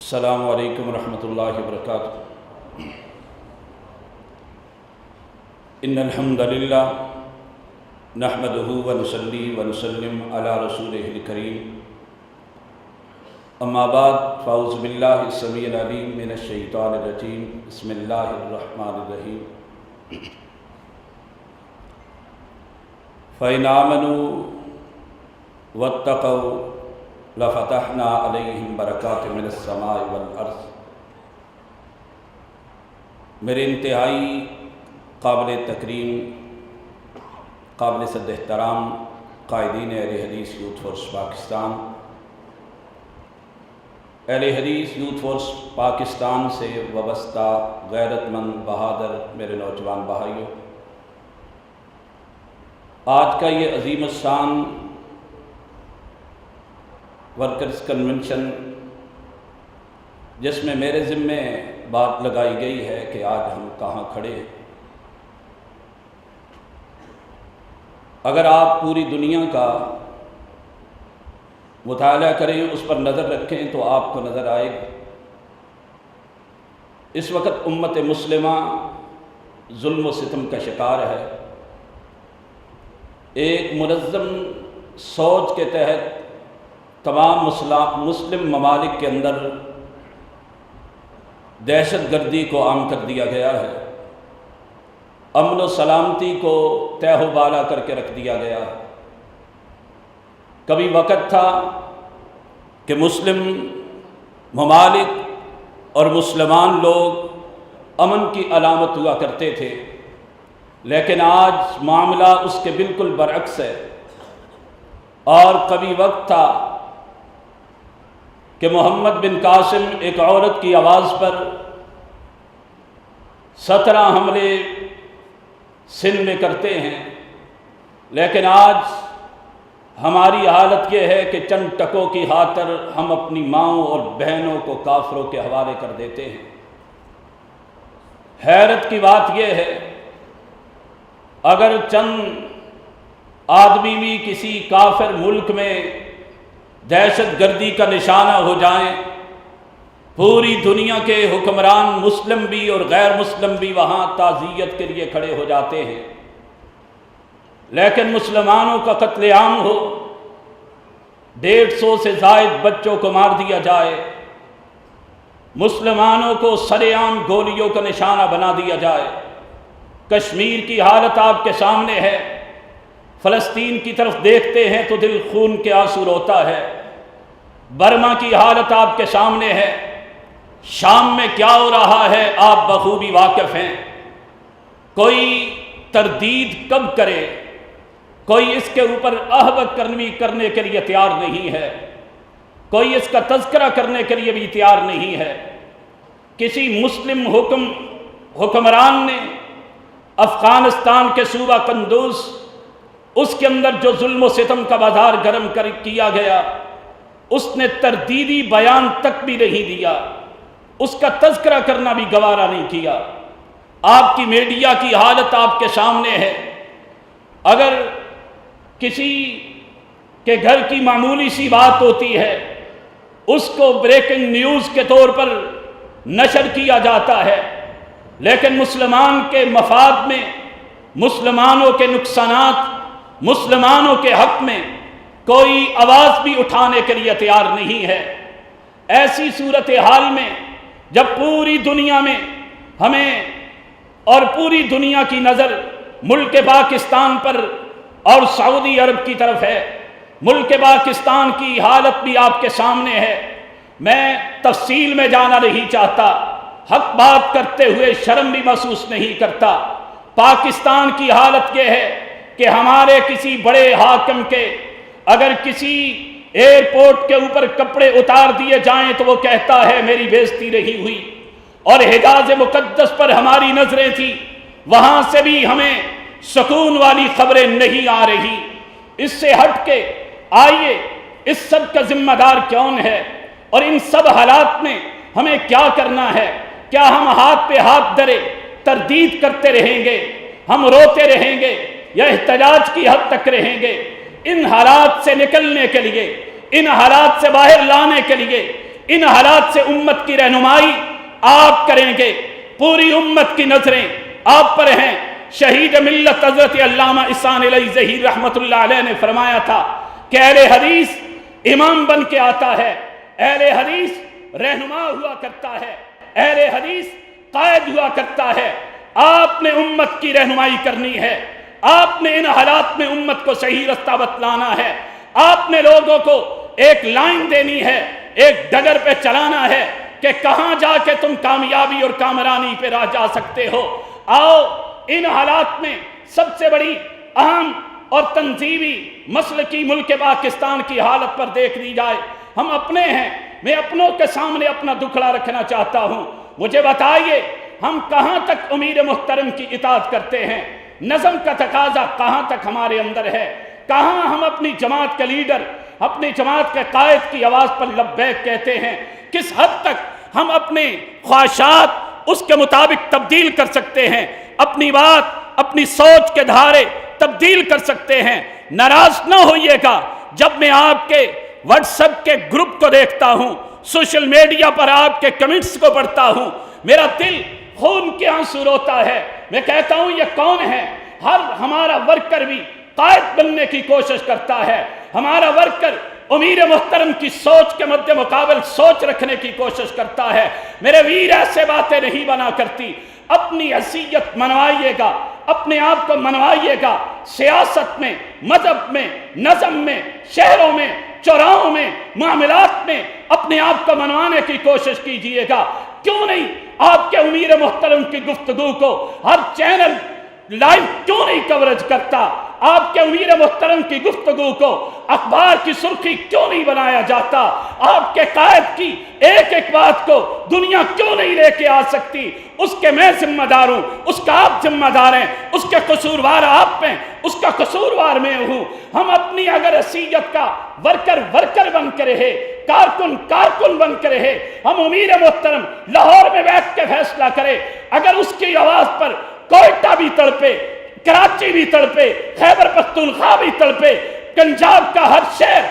السلام علیکم ورحمۃ اللہ وبرکاتہ۔ ان الحمد للہ نحمدہ ونصلی ونسلم علی رسولہ الکریم، اما بعد فاعوذ باللہ السمیع العلیم من الشیطان الرجیم، بسم اللہ الرحمن الرحیم۔ فإن آمنوا واتقوا لفتحنا علیہم برکات من السماء والارض۔ میرے انتہائی قابل تکریم، قابل صد احترام قائدین اہل حدیث یوتھ فورس پاکستان، اہل حدیث یوتھ فورس پاکستان سے وابستہ غیرت مند بہادر میرے نوجوان بھائیوں، آج کا یہ عظیم الشان ورکرز کنونشن، جس میں میرے ذمے بات لگائی گئی ہے کہ آج ہم کہاں کھڑے ہیں، اگر آپ پوری دنیا کا مطالعہ کریں، اس پر نظر رکھیں تو آپ کو نظر آئے گا اس وقت امت مسلمہ ظلم و ستم کا شکار ہے۔ ایک منظم سوچ کے تحت تمام مسلم ممالک کے اندر دہشت گردی کو عام کر دیا گیا ہے، امن و سلامتی کو تہ و بالا کر کے رکھ دیا گیا ہے۔ کبھی وقت تھا کہ مسلم ممالک اور مسلمان لوگ امن کی علامت ہوا کرتے تھے، لیکن آج معاملہ اس کے بالکل برعکس ہے۔ اور کبھی وقت تھا کہ محمد بن قاسم ایک عورت کی آواز پر 17 حملے سندھ میں کرتے ہیں، لیکن آج ہماری حالت یہ ہے کہ چند ٹکوں کی خاطر ہم اپنی ماؤں اور بہنوں کو کافروں کے حوالے کر دیتے ہیں۔ حیرت کی بات یہ ہے، اگر چند آدمی بھی کسی کافر ملک میں دہشت گردی کا نشانہ ہو جائیں، پوری دنیا کے حکمران مسلم بھی اور غیر مسلم بھی وہاں تعزیت کے لیے کھڑے ہو جاتے ہیں، لیکن مسلمانوں کا قتل عام ہو، 150 سے زائد بچوں کو مار دیا جائے، مسلمانوں کو سرے عام گولیوں کا نشانہ بنا دیا جائے۔ کشمیر کی حالت آپ کے سامنے ہے، فلسطین کی طرف دیکھتے ہیں تو دل خون کے آنسو روتا ہے۔ برما کی حالت آپ کے سامنے ہے، شام میں کیا ہو رہا ہے آپ بخوبی واقف ہیں۔ کوئی تردید کب کرے، کوئی اس کے اوپر احوق کرنے کے لیے تیار نہیں ہے، کوئی اس کا تذکرہ کرنے کے لیے بھی تیار نہیں ہے۔ کسی مسلم حکمران نے افغانستان کے صوبہ قندوز، اس کے اندر جو ظلم و ستم کا بازار گرم کیا گیا، اس نے تردیدی بیان تک بھی نہیں دیا، اس کا تذکرہ کرنا بھی گوارا نہیں کیا۔ آپ کی میڈیا کی حالت آپ کے سامنے ہے، اگر کسی کے گھر کی معمولی سی بات ہوتی ہے، اس کو بریکنگ نیوز کے طور پر نشر کیا جاتا ہے، لیکن مسلمان کے مفاد میں، مسلمانوں کے نقصانات، مسلمانوں کے حق میں کوئی آواز بھی اٹھانے کے لیے تیار نہیں ہے۔ ایسی صورتحال میں جب پوری دنیا میں ہمیں اور پوری دنیا کی نظر ملک پاکستان پر اور سعودی عرب کی طرف ہے، ملک پاکستان کی حالت بھی آپ کے سامنے ہے۔ میں تفصیل میں جانا نہیں چاہتا، حق بات کرتے ہوئے شرم بھی محسوس نہیں کرتا۔ پاکستان کی حالت یہ ہے کہ ہمارے کسی بڑے حاکم کے اگر کسی ایئرپورٹ کے اوپر کپڑے اتار دیے جائیں تو وہ کہتا ہے میری بے عزتی نہیں ہوئی، اور حجاز مقدس پر ہماری نظریں تھیں، وہاں سے بھی ہمیں سکون والی خبریں نہیں آ رہی۔ اس سے ہٹ کے آئیے، اس سب کا ذمہ دار کون ہے، اور ان سب حالات میں ہمیں کیا کرنا ہے؟ کیا ہم ہاتھ پہ ہاتھ دھرے تردید کرتے رہیں گے، ہم روتے رہیں گے، یا احتجاج کی حد تک رہیں گے؟ ان حالات سے نکلنے کے لیے، ان حالات سے باہر لانے کے لیے ان حالات سے امت کی رہنمائی آپ کریں گے، پوری امت کی نظریں آپ پر ہیں۔ شہید ملت حضرت علامہ احسان علی ظہیر رحمت اللہ علیہ نے فرمایا تھا کہ اہل حدیث امام بن کے آتا ہے، اہل حدیث رہنما ہوا کرتا ہے، اہل حدیث قائد ہوا کرتا ہے۔ آپ نے امت کی رہنمائی کرنی ہے، آپ نے ان حالات میں امت کو صحیح رستہ بتلانا ہے، آپ نے لوگوں کو ایک لائن دینی ہے، ایک ڈگر پہ چلانا ہے کہ کہاں جا کے تم کامیابی اور کامرانی پہ راہ جا سکتے ہو۔ آؤ ان حالات میں سب سے بڑی اہم اور تنظیمی مسلکی ملک پاکستان کی حالت پر دیکھ لی جائے۔ ہم اپنے ہیں، میں اپنوں کے سامنے اپنا دکھڑا رکھنا چاہتا ہوں۔ مجھے بتائیے ہم کہاں تک امیر محترم کی اطاعت کرتے ہیں؟ نظم کا تقاضا کہاں تک ہمارے اندر ہے؟ کہاں ہم اپنی جماعت کے لیڈر، اپنی جماعت کے قائد کی آواز پر لبیک کہتے ہیں؟ کس حد تک ہم اپنے خواہشات اس کے مطابق تبدیل کر سکتے ہیں، اپنی بات، اپنی سوچ کے دھارے تبدیل کر سکتے ہیں؟ ناراض نہ ہوئیے گا جب میں آپ کے واٹس ایپ کے گروپ کو دیکھتا ہوں، سوشل میڈیا پر آپ کے کمنٹس کو پڑھتا ہوں، میرا دل خون کے آنسو روتا ہے۔ میں کہتا ہوں یہ کون ہے؟ ہمارا ورکر بھی قائد بننے کی کوشش کرتا ہے، ہمارا ورکر امیر محترم کی سوچ کے مد مقابل سوچ رکھنے کی کوشش کرتا ہے۔ میرے ویر ایسے باتیں نہیں بنا کرتی۔ اپنی حیثیت منوائیے گا، اپنے آپ کو منوائیے گا، سیاست میں، مذہب میں، نظم میں، شہروں میں، چوراہوں میں، معاملات میں اپنے آپ کو منوانے کی کوشش کیجئے گا۔ کیوں نہیں آپ کے امیر محترم کی گفتگو کو ہر چینل لائیو کیوں نہیں کوریج کرتا؟ آپ کے امیر محترم کی گفتگو کو اخبار کی سرخی کیوں نہیں بنایا جاتا؟ آپ کے قائد کی ایک ایک بات کو دنیا کیوں نہیں لے کے آ سکتی؟ اس کے میں ذمہ دار ہوں، اس کا آپ ذمہ دار ہیں، اس کے قصوروار آپ ہیں، اس کا قصوروار میں ہوں۔ ہم اپنی اگر حیثیت کا ورکر بن کے رہے، کارکن بن کے رہے، ہم امیر محترم لاہور میں بیٹھ کے فیصلہ کرے، اگر اس کی آواز پر کوئٹہ بھی تڑپے، کراچی بھی تڑپے، خیبر پختونخوا بھی تڑپے، پنجاب کا ہر شہر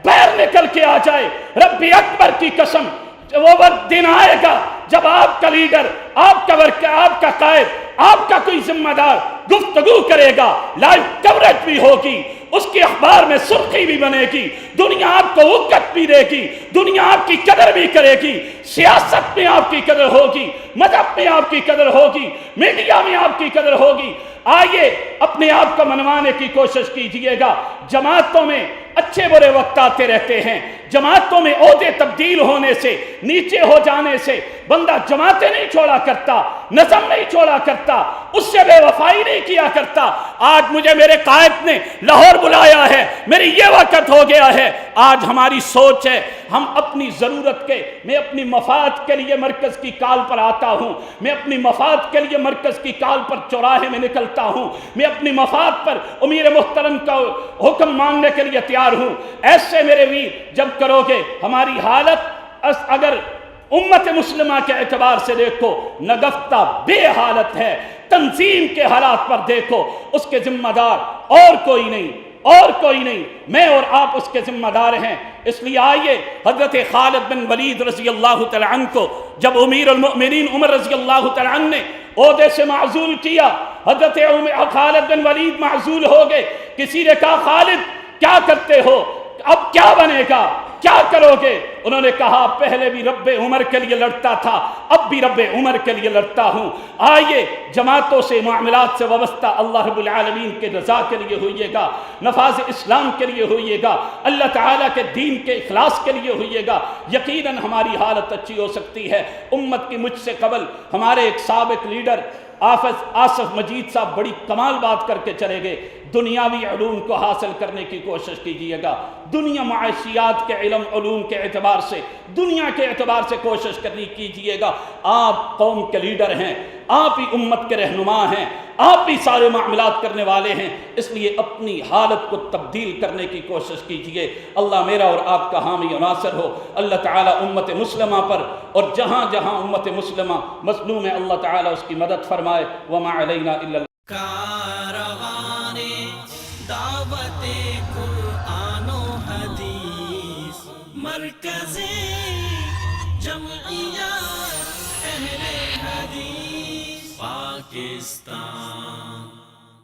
باہر نکل کے آ جائے، رب اکبر کی قسم وہ وقت دن آئے گا جب آپ کا لیڈر، آپ کا ورکر، آپ کا قائد، آپ کا کوئی ذمہ دار گفتگو کرے گا، لائیو کوریج بھی ہوگی، اس کی اخبار میں سرخی بھی بنے گی، دنیا آپ کو وقت بھی دے گی، دنیا آپ کی قدر بھی کرے گی، سیاست میں آپ کی قدر ہوگی، مذہب میں آپ کی قدر ہوگی، میڈیا میں آپ کی قدر ہوگی۔ آئیے اپنے آپ کو منوانے کی کوشش کیجئے گا۔ جماعتوں میں اچھے برے وقت آتے رہتے ہیں، جماعتوں میں عہدے تبدیل ہونے سے، نیچے ہو جانے سے بندہ جماعتیں نہیں چھوڑا کرتا، نظم نہیں چھوڑا کرتا، اس سے بے وفائی نہیں کیا کرتا۔ آج مجھے میرے قائد نے لاہور بلایا ہے، میری یہ وقت ہو گیا ہے۔ آج ہماری سوچ ہے ہم اپنی ضرورت کے، میں اپنی مفاد کے لیے مرکز کی کال پر آتا ہوں، میں اپنی مفاد کے لیے مرکز کی کال پر چوراہے میں نکلتا ہوں، میں اپنی مفاد پر امیر محترم کا حکم مانگنے کے لیے تیار ہوں۔ ایسے میرے ویر جب کرو گے، ہماری حالت اگر امت مسلمہ کے اعتبار سے دیکھو نگفتہ بے حالت ہے، تنظیم کے حالات پر دیکھو اس کے ذمہ دار اور کوئی نہیں، اور کوئی نہیں، میں اور آپ اس کے ذمہ دار ہیں۔ اس لیے آئیے حضرت خالد بن ولید رضی اللہ تعالیٰ عنہ کو جب امیر المؤمنین عمر رضی اللہ تعالیٰ عنہ نے عہدے سے معزول کیا، حضرت خالد بن ولید معزول ہو گئے۔ کسی نے کہا خالد کیا کرتے ہو، اب کیا بنے گا، کیا کرو گے؟ انہوں نے کہا پہلے بھی رب عمر کے لیے لڑتا تھا، اب بھی رب عمر کے لیے لڑتا ہوں۔ آئیے جماعتوں سے، معاملات سے وابستہ اللہ رب العالمین کے رضا کے لیے ہوئیے گا، نفاذ اسلام کے لیے ہوئیے گا، اللہ تعالیٰ کے دین کے اخلاص کے لیے ہوئیے گا، یقیناً ہماری حالت اچھی ہو سکتی ہے۔ امت کی مجھ سے قبل ہمارے ایک سابق لیڈر حافظ آصف مجید صاحب بڑی کمال بات کر کے چلے گئے، دنیاوی علوم کو حاصل کرنے کی کوشش کیجئے گا، دنیا معاشیات کے علم علوم کے اعتبار سے، دنیا کے اعتبار سے کوشش کرنی کیجئے گا۔ آپ قوم کے لیڈر ہیں، آپ ہی امت کے رہنما ہیں، آپ ہی سارے معاملات کرنے والے ہیں، اس لیے اپنی حالت کو تبدیل کرنے کی کوشش کیجئے۔ اللہ میرا اور آپ کا حامی و ناصر ہو۔ اللہ تعالیٰ امت مسلمہ پر اور جہاں جہاں امت مسلمہ مظلوم ہے اللہ تعالیٰ اس کی مدد فرمائے۔ وما علینا الا کارواں دعوت قرآن و حدیث مرکز پاکستان